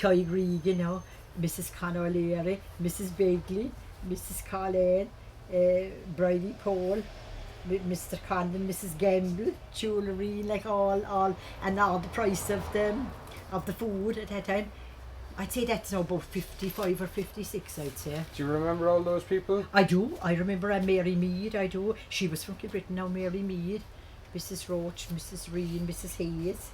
Ty Greig, you know, Mrs. Conor O'Leary, Mrs. Begley, Mrs. Colleen, Bridie Paul, Mr. Condon, Mrs. Gamble, jewellery, like all, and all the price of the food at that time. I'd say that's now about 55 or 56, I'd say. Do you remember all those people? I do. I remember Mary Mead, I do. She was from Kilbrittain now, Mary Mead. Mrs. Roach, Mrs. Reen, Mrs. Hayes.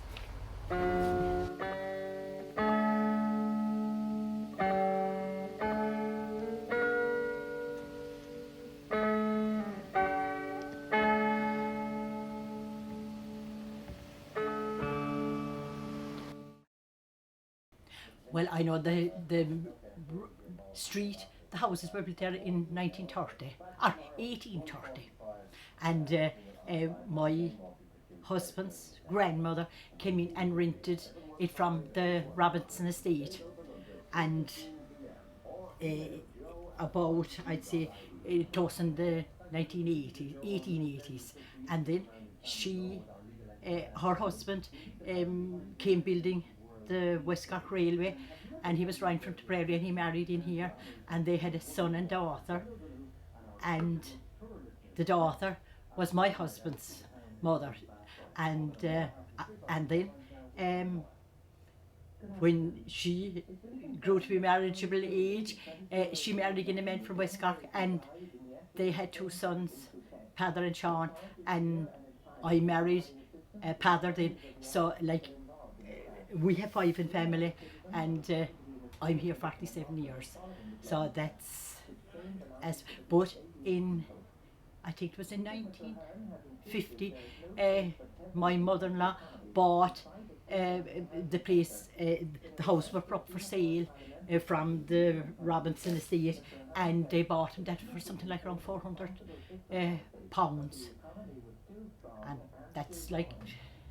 Well, I know the street, the houses were built there in 1930 or 1830, and my husband's grandmother came in and rented it from the Robinson estate, and about, I'd say, close in the 1880s, and then she, her husband, came building the West Cork Railway, and he was right from Tipperary, and he married in here, and they had a son and daughter, and the daughter was my husband's mother, and then when she grew to be marriageable age, she married again a man from West Cork, and they had two sons, Pather and Sean, and I married Pather then. So like, we have 5 in family, and I'm here 47 years. So that's but in, I think it was in 1950, my mother-in-law bought the place, the house was up for sale from the Robinson estate, and they bought him that for something like around 400 pounds, and that's like.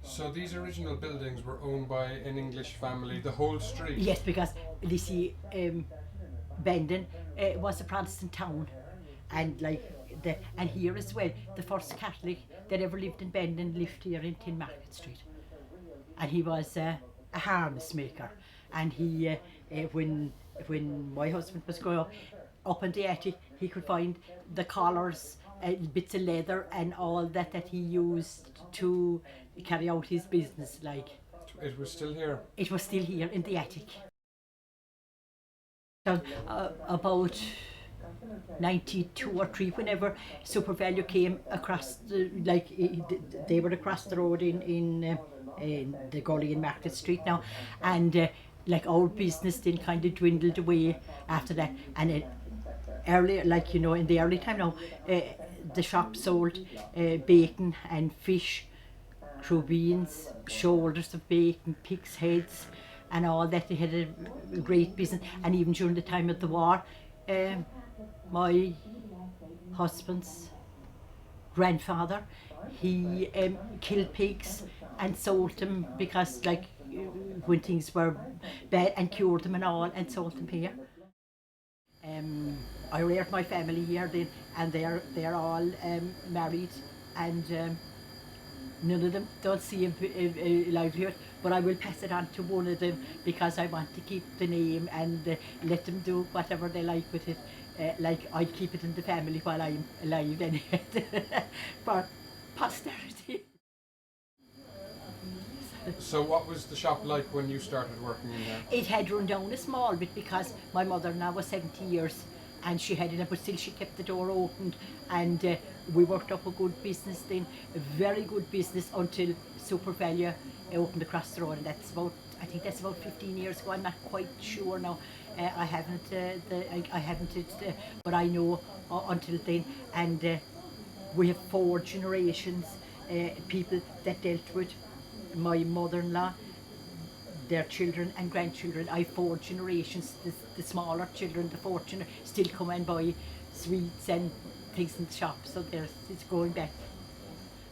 So these original buildings were owned by an English family, the whole street? Yes, because you see, Bandon was a Protestant town, and like and here as well, the first Catholic that ever lived in Bandon lived here in Tin Market Street, and he was a harness maker, and he when my husband was growing up in the attic, he could find the collars, bits of leather and all that he used to carry out his business. Like, it was still here? It was still here in the attic. So, about 92 or 3, whenever Super Value came across they were across the road in the gully in Market Street now, and like our business then kind of dwindled away after that, and earlier, like, you know, in the early time now, the shop sold bacon and fish, true beans, shoulders of bacon, pig's heads, and all that. They had a great business, and even during the time of the war, my husband's grandfather, he killed pigs and sold them, because like when things were bad, and cured them and all, and sold them here. I reared my family here then, and they're all married, and none of them don't see a livelihood, but I will pass it on to one of them, because I want to keep the name and let them do whatever they like with it. Like, I'd keep it in the family while I'm alive anyway, for posterity. So what was the shop like when you started working in there? It had run down a small bit, because my mother now was 70 years, and she had it, but still she kept the door open, and we worked up a good business then, a very good business, until Super Value opened across the road, and that's about, I think that's about 15 years ago. I'm not quite sure now. I haven't, but I know until then, and we have 4 generations, people that dealt with my mother-in-law, their children and grandchildren. I have 4 generations. The smaller children, the 4th generation, still come and buy sweets and things in the shop, so it's going back.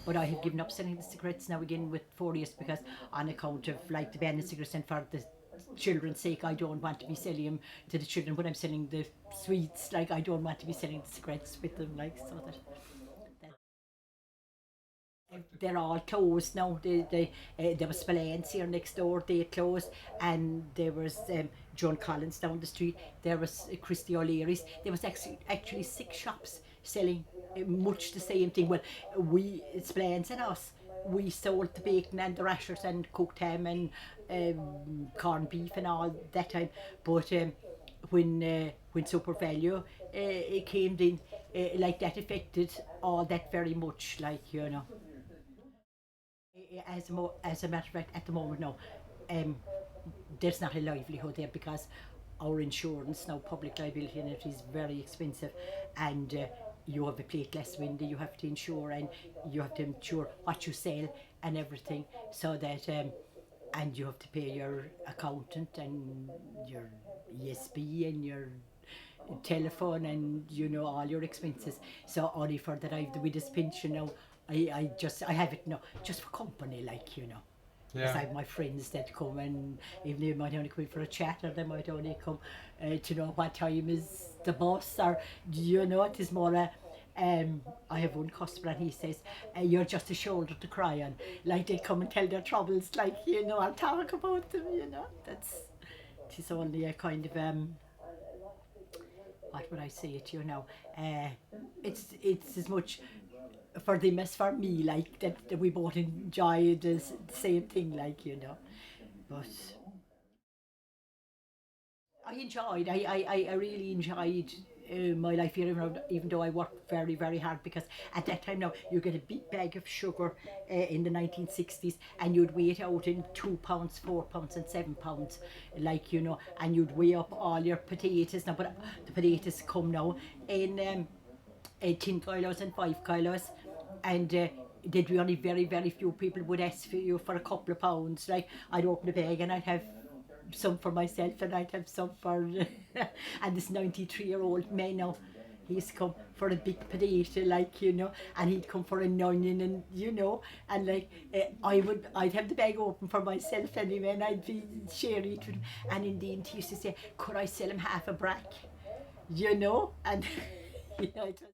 But I have given up selling the cigarettes now again with 4 years, because on account of like the ban of cigarettes, and for the children's sake, I don't want to be selling them to the children when I'm selling the sweets. Like, I don't want to be selling the cigarettes with them, like, so that. They're all closed now. There was Spillane here next door, they closed, and there was John Collins down the street. There was Christy O'Leary's. There was actually 6 shops selling much the same thing. Well, Spillane's and us, we sold the bacon and the rashers and cooked ham and corned beef and all that time. But when Super Value it came in, like that affected all that very much, like, you know. As a matter of fact, at the moment now, um, there's not a livelihood there because our insurance now, public liability, and it is very expensive, and you have a plate glass window you have to insure, and you have to insure what you sell and everything, so that and you have to pay your accountant and your ESB and your telephone and, you know, all your expenses. So only for that I've the widow's pension now. I have it now just for company, like, you know. Because I have my friends that come, and even they might only come in for a chat, or they might only come to know what time is the bus, or, you know, it is more a I have one customer and he says, you're just a shoulder to cry on. Like, they come and tell their troubles, like, you know, I'll talk about them, you know. It is only a kind of what would I say it, you know, it's as much for them as for me, like, that we both enjoy the same thing, like, you know. But I really enjoyed my life here, even though I worked very, very hard, because at that time now you get a big bag of sugar in the 1960s, and you'd weigh it out in £2, £4 and £7, like, you know, and you'd weigh up all your potatoes now, but the potatoes come now in 10 kilos and 5 kilos, and there'd be only very, very few people would ask for you for a couple of pounds. Like, I'd open a bag and I'd have some for myself and I'd have some for and this 93-year-old man now, he's come for a big potato, like, you know, and he'd come for an onion, and, you know, and like I'd have the bag open for myself anyway, and I'd be sharing it with him, and in the end he used to say, could I sell him half a brack, you know, and you know, it was,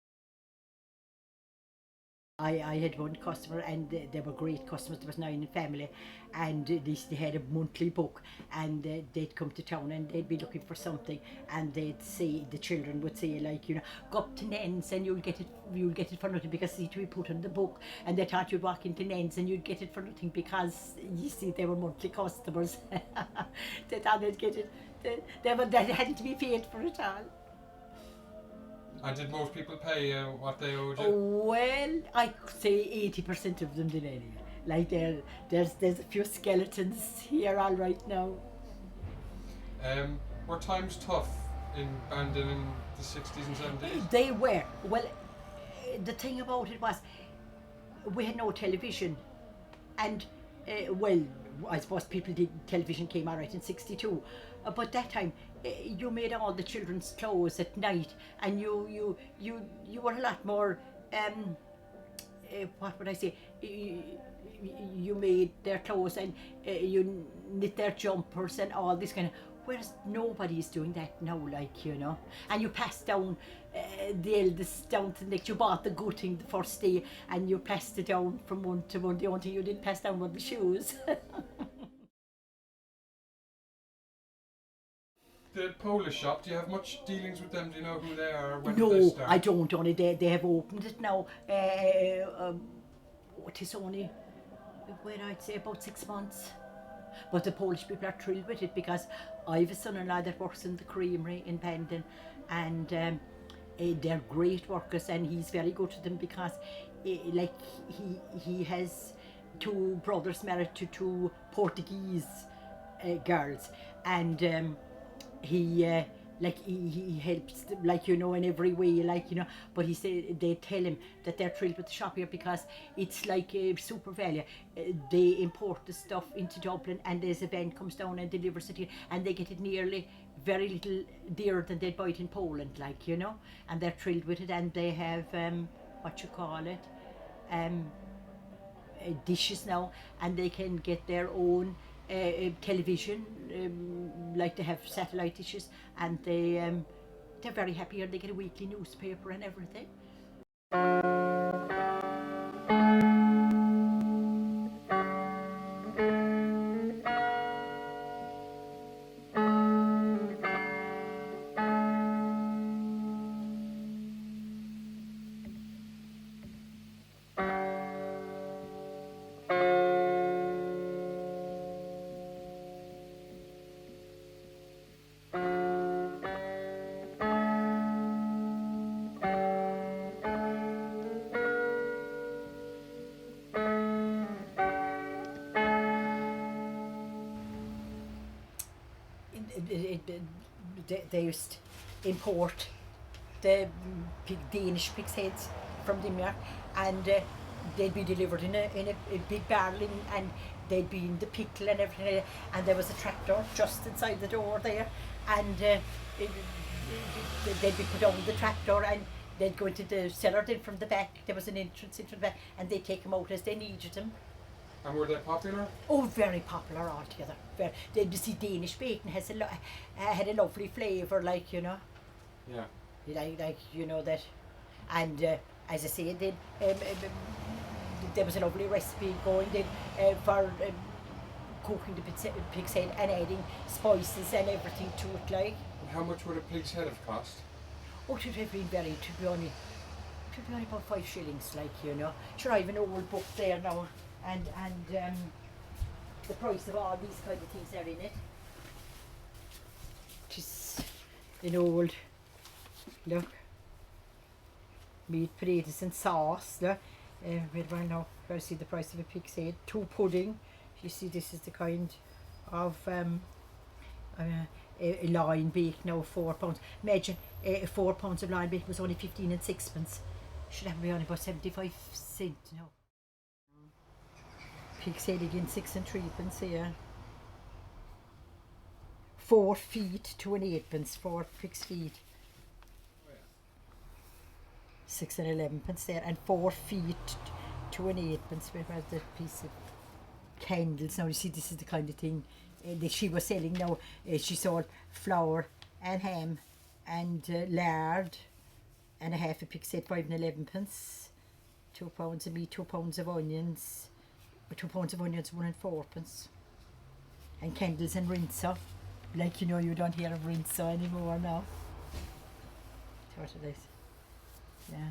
I had one customer, and they were great customers. There was 9 in family, and they had a monthly book, and they'd come to town and they'd be looking for something, and they'd say, the children would say, like, you know, go up to Nan's and you'll get it for nothing, because see, to be put on the book, and they thought you'd walk into Nan's and you'd get it for nothing, because you see, they were monthly customers. They thought they'd get it, they hadn't to be paid for it all. And did most people pay what they owed you? Well, I could say 80% of them did anyway. Like, there's a few skeletons here all right now. Were times tough in Bandon in the 60s and 70s? They were. Well, the thing about it was, we had no television, and well, I suppose people did. Television came out right in '62, but that time you made all the children's clothes at night, and you were a lot more. What would I say? You made their clothes, and you knit their jumpers and all this kind of. Whereas nobody's doing that now, like, you know. And you passed down the eldest down to the next. You bought the good thing the first day, and you passed it down from one to one. The only thing you didn't pass down were the shoes. The Polish shop, do you have much dealings with them? Do you know who they are? When did they No, start? I don't. Only they have opened it now. It is only, well, I'd say about 6 months. But the Polish people are thrilled with it, because I have a son-in-law that works in the creamery in Bandon, and they're great workers, and he's very good to them, because like, he has 2 brothers married to 2 Portuguese girls, and he like he helps them, like, you know, in every way, like, you know. But he said they tell him that they're thrilled with the shop here, because it's like a Super Value. They import the stuff into Dublin, and there's a van comes down and delivers it here, and they get it nearly very little dearer than they'd buy it in Poland, like, you know. And they're thrilled with it, and they have what you call it, dishes now, and they can get their own television, like they have satellite dishes, and they're very happy, and they get a weekly newspaper and everything. they used to import the Danish pig's heads from Denmark, and they'd be delivered in a big barrel, and they'd be in the pickle and everything. And there was a tractor just inside the door there, and they'd be put on the tractor, and they'd go into the cellar. Then from the back, there was an entrance into the back, and they'd take them out as they needed them. And were they popular? Oh, very popular altogether. You see, Danish bacon has had a lovely flavour, like, you know. Yeah. Like you know that, and as I say, there was a lovely recipe going for cooking the pig's head and adding spices and everything to it, like. And how much would a pig's head have cost? Oh, it would have been to be only about 5 shillings, like, you know. Sure, I have an old book there now, and the price of all these kind of things are in it. Just an old, look, meat, potatoes and sauce, look. Wait a while now, I see the price of a pig's head. 2 pudding. You see, this is the kind of a loin bake now, £4. Imagine £4 of loin bake was only 15 and 6pence. Should have been only about 75 cents now. Pig's head again, 6 and 3pence here. 4 feet to an 8pence, 4 pig's feet. 6 and 11pence there, and 4 feet to an 8pence. Where was the piece of candles? Now you see, this is the kind of thing that she was selling now. She sold flour and ham and lard and a half a pig's head, 5 and 11pence. £2 of meat, £2 of onions. 2 pounds of onions, 1 and 4pence. And candles and rinser. Like, you know, you don't hear of rinser anymore now. What it is. Yeah.